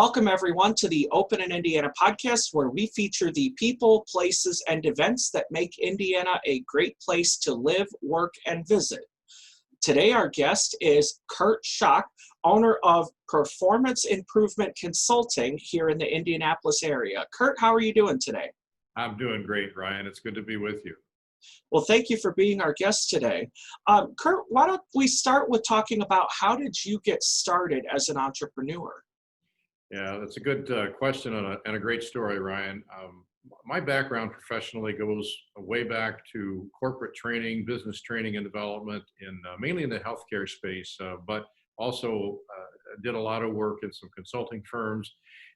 Welcome, everyone, to the Open in Indiana podcast, where we feature the people, places, and events that make Indiana a great place to live, work, and visit. Today, our guest is Kurt Schoch, owner of Performance Improvement Consulting here in the Indianapolis area. Kurt, how are you doing today? I'm doing great, Ryan. It's good to be with you. Well, thank you for being our guest today. Kurt, why don't we start with talking about how did you get started as an entrepreneur? Yeah, that's a good question and a great story, Ryan. My background professionally goes way back to corporate training, business training and development, mainly in the healthcare space, but also did a lot of work in some consulting firms,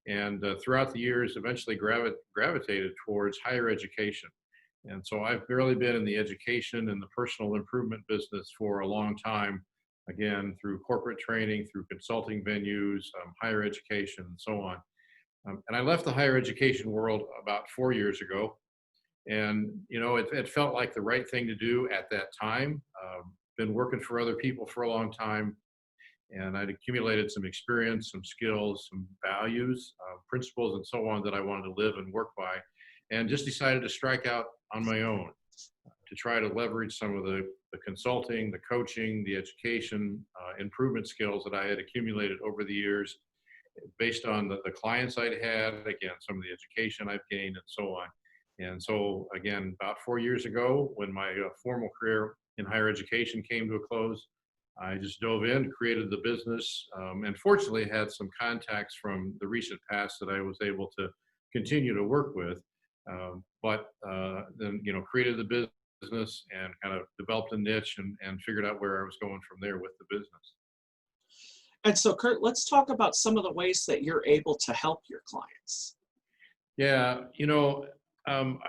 and throughout the years, eventually gravitated towards higher education. And so I've really been in the education and the personal improvement business for a long time, again, through corporate training, through consulting venues, higher education, and so on. And I left the higher education world about 4 years ago. And, you know, it felt like the right thing to do at that time. Been working for other people for a long time. And I'd accumulated some experience, some skills, some values, principles, and so on that I wanted to live and work by. And just decided to strike out on my own to try to leverage some of the consulting, the coaching, the education, improvement skills that I had accumulated over the years based on the clients I'd had, again, some of the education I've gained and so on. And so, again, about 4 years ago, when my formal career in higher education came to a close, I just dove in, created the business, and fortunately had some contacts from the recent past that I was able to continue to work with. But then, you know, created the business and kind of developed a niche and figured out where I was going from there with the business. And so, Kurt, let's talk about some of the ways that you're able to help your clients. Yeah, you know,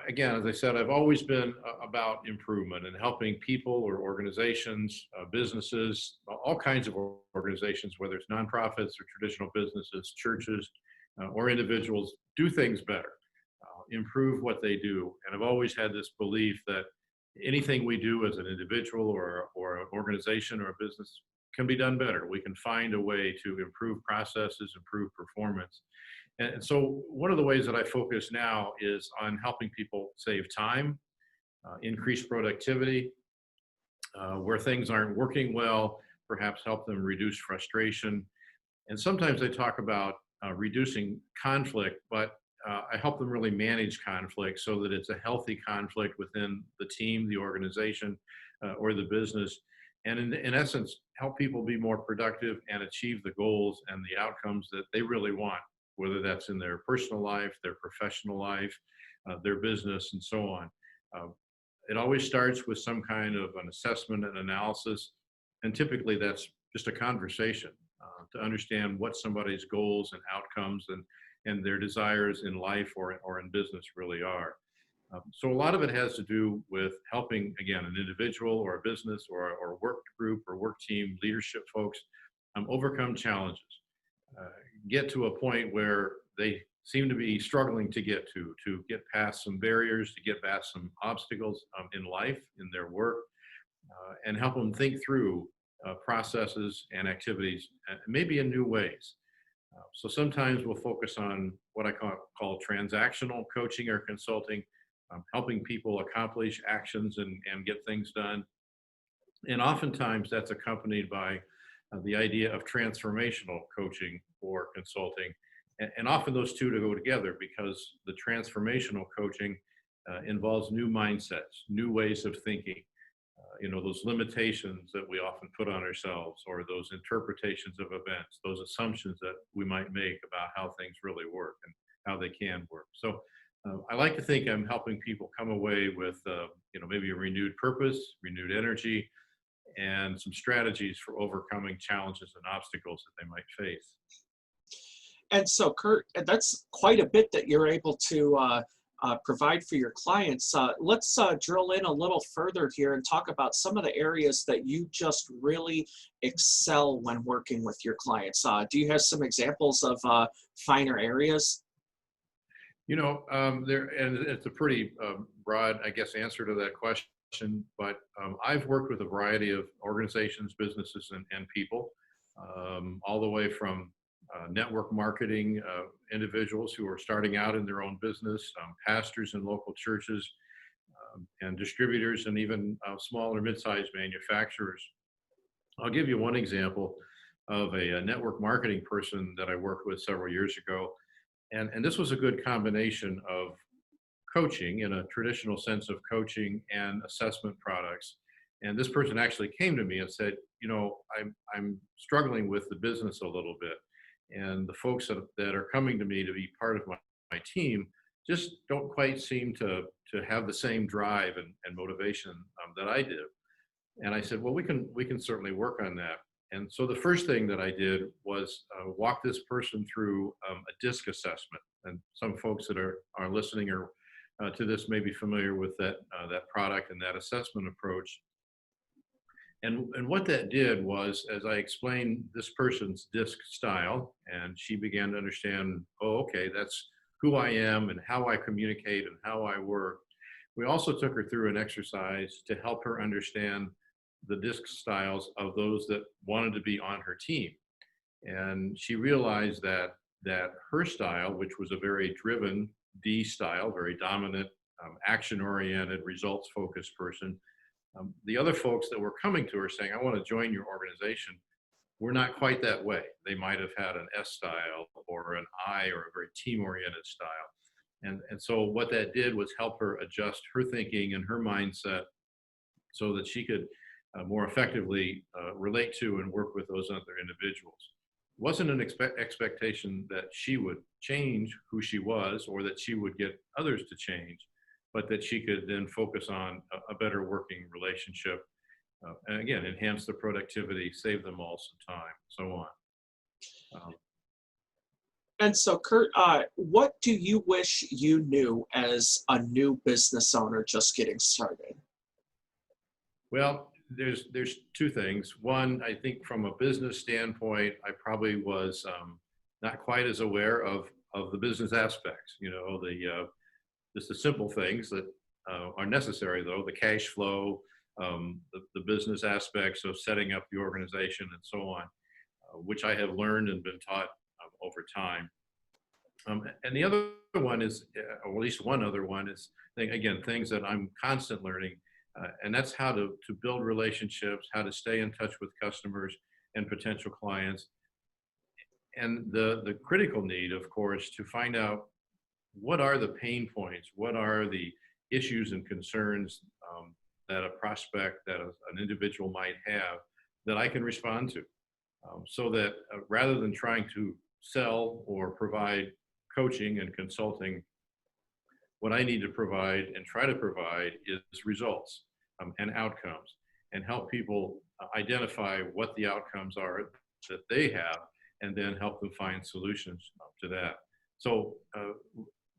again, as I said, I've always been about improvement and helping people or organizations, businesses, all kinds of organizations, whether it's nonprofits or traditional businesses, churches, or individuals, do things better, improve what they do. And I've always had this belief that anything we do as an individual or an organization or a business can be done better. We can find a way to improve processes, improve performance. And so one of the ways that I focus now is on helping people save time, increase productivity, where things aren't working well, perhaps help them reduce frustration. And sometimes I talk about reducing conflict, but I help them really manage conflict so that it's a healthy conflict within the team, the organization, or the business. And in essence, help people be more productive and achieve the goals and the outcomes that they really want, whether that's in their personal life, their professional life, their business, and so on. It always starts with some kind of an assessment and analysis. And typically that's just a conversation to understand what somebody's goals and outcomes and their desires in life or in business really are. So a lot of it has to do with helping, again, an individual or a business or a work group or work team, leadership folks, overcome challenges, get to a point where they seem to be struggling to get get past some barriers, to get past some obstacles in life, in their work, and help them think through processes and activities, maybe in new ways. So sometimes we'll focus on what I call transactional coaching or consulting, helping people accomplish actions and get things done. And oftentimes that's accompanied by the idea of transformational coaching or consulting. And often those two to go together because the transformational coaching involves new mindsets, new ways of thinking, you know, those limitations that we often put on ourselves or those interpretations of events, those assumptions that we might make about how things really work and how they can work. So I like to think I'm helping people come away with, you know, maybe a renewed purpose, renewed energy, and some strategies for overcoming challenges and obstacles that they might face. And so, Kurt, that's quite a bit that you're able to provide for your clients. Let's drill in a little further here and talk about some of the areas that you just really excel when working with your clients. Do you have some examples of finer areas? You know, and it's a pretty broad, I guess, answer to that question, but I've worked with a variety of organizations, businesses, and people, all the way from network marketing individuals who are starting out in their own business, pastors in local churches, and distributors, and even small or mid-sized manufacturers. I'll give you one example of a network marketing person that I worked with several years ago. And this was a good combination of coaching in a traditional sense of coaching and assessment products. And this person actually came to me and said, you know, I'm struggling with the business a little bit. And the folks that are coming to me to be part of my team just don't quite seem to have the same drive and motivation that I do. And I said, well, we can certainly work on that. And so the first thing that I did was walk this person through a DISC assessment. And some folks that are listening or to this may be familiar with that product and that assessment approach. And what that did was, as I explained this person's DISC style, and she began to understand, oh, okay, that's who I am and how I communicate and how I work. We also took her through an exercise to help her understand the DISC styles of those that wanted to be on her team. And she realized that her style, which was a very driven D style, very dominant, action-oriented, results-focused person, the other folks that were coming to her saying, I want to join your organization, were not quite that way. They might have had an S style or an I or a very team-oriented style. And so what that did was help her adjust her thinking and her mindset so that she could more effectively relate to and work with those other individuals. It wasn't an expectation that she would change who she was or that she would get others to change, but that she could then focus on a better working relationship, and again, enhance the productivity, save them all some time, so on. And so, Kurt, what do you wish you knew as a new business owner just getting started? Well, there's two things. One, I think from a business standpoint, I probably was not quite as aware of the business aspects. You know, just the simple things that are necessary, though, the cash flow, the business aspects of setting up the organization, and so on, which I have learned and been taught over time. And the other one is, or at least one other one is, again, things that I'm constant learning. And that's how to build relationships, how to stay in touch with customers and potential clients. And the critical need, of course, to find out what are the pain points, what are the issues and concerns that a prospect, that an individual might have that I can respond to. So that rather than trying to sell or provide coaching and consulting, what I need to provide and try to provide is results and outcomes, and help people identify what the outcomes are that they have, and then help them find solutions to that. So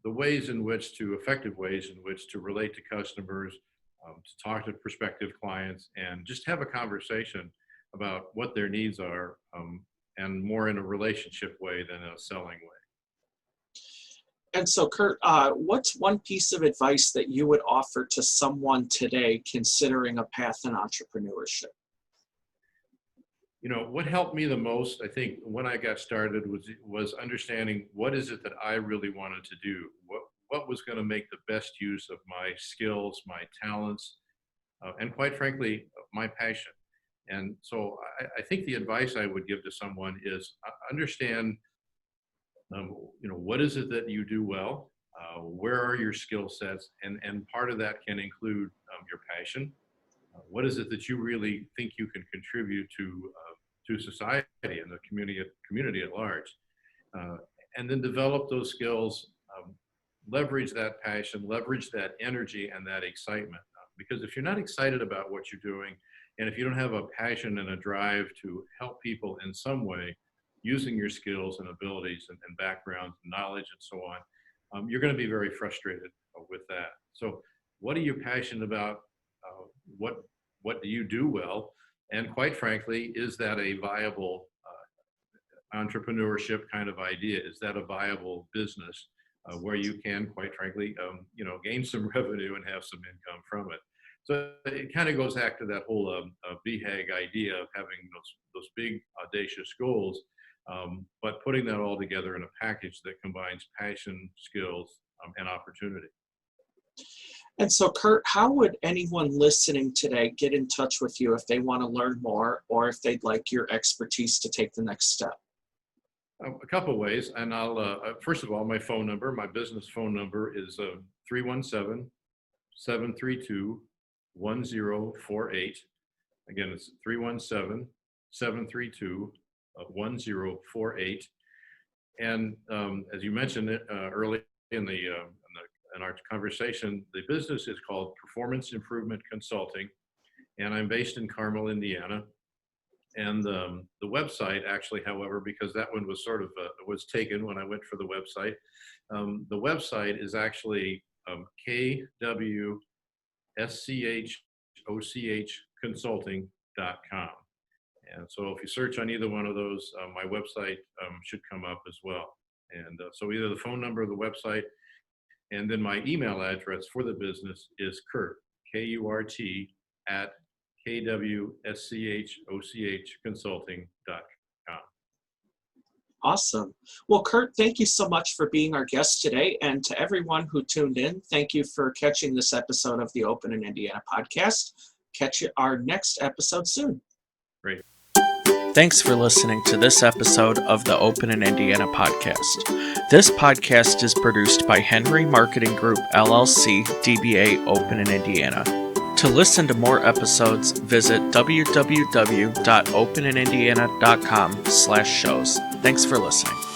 the ways in which effective ways in which to relate to customers, to talk to prospective clients, and just have a conversation about what their needs are, and more in a relationship way than a selling way. And so, Kurt, what's one piece of advice that you would offer to someone today considering a path in entrepreneurship? You know, what helped me the most, I think, when I got started was understanding what is it that I really wanted to do, what was going to make the best use of my skills, my talents, and quite frankly, my passion. And so I think the advice I would give to someone is understand, you know, what is it that you do well? Where are your skill sets? And part of that can include your passion. What is it that you really think you can contribute to society and the community at large? And then develop those skills, leverage that passion, leverage that energy and that excitement. Because if you're not excited about what you're doing, and if you don't have a passion and a drive to help people in some way, using your skills and abilities and background, knowledge, and so on, you're going to be very frustrated with that. So what are you passionate about? What do you do well? And quite frankly, is that a viable entrepreneurship kind of idea? Is that a viable business where you can, quite frankly, you know, gain some revenue and have some income from it? So it kind of goes back to that whole BHAG idea of having those big audacious goals, but putting that all together in a package that combines passion, skills, and opportunity. And so, Kurt, how would anyone listening today get in touch with you if they want to learn more or if they'd like your expertise to take the next step? A couple of ways, and I'll first of all, my phone number, my business phone number is 317-732-1048. Again, it's 317-732-1048. And as you mentioned early in our conversation, the business is called Performance Improvement Consulting, and I'm based in Carmel, Indiana. And the website, actually, however, because that one was sort of was taken when I went for the website. The website is actually kwschochconsulting.com. And so if you search on either one of those, my website should come up as well. And so either the phone number or the website, and then my email address for the business is Kurt, K-U-R-T, at kwschochconsulting.com. Awesome. Well, Kurt, thank you so much for being our guest today. And to everyone who tuned in, thank you for catching this episode of the Open in Indiana podcast. Catch our next episode soon. Great. Thanks for listening to this episode of the Open in Indiana podcast. This podcast is produced by Henry Marketing Group, LLC, DBA Open in Indiana. To listen to more episodes, visit www.openindiana.com/shows. Thanks for listening.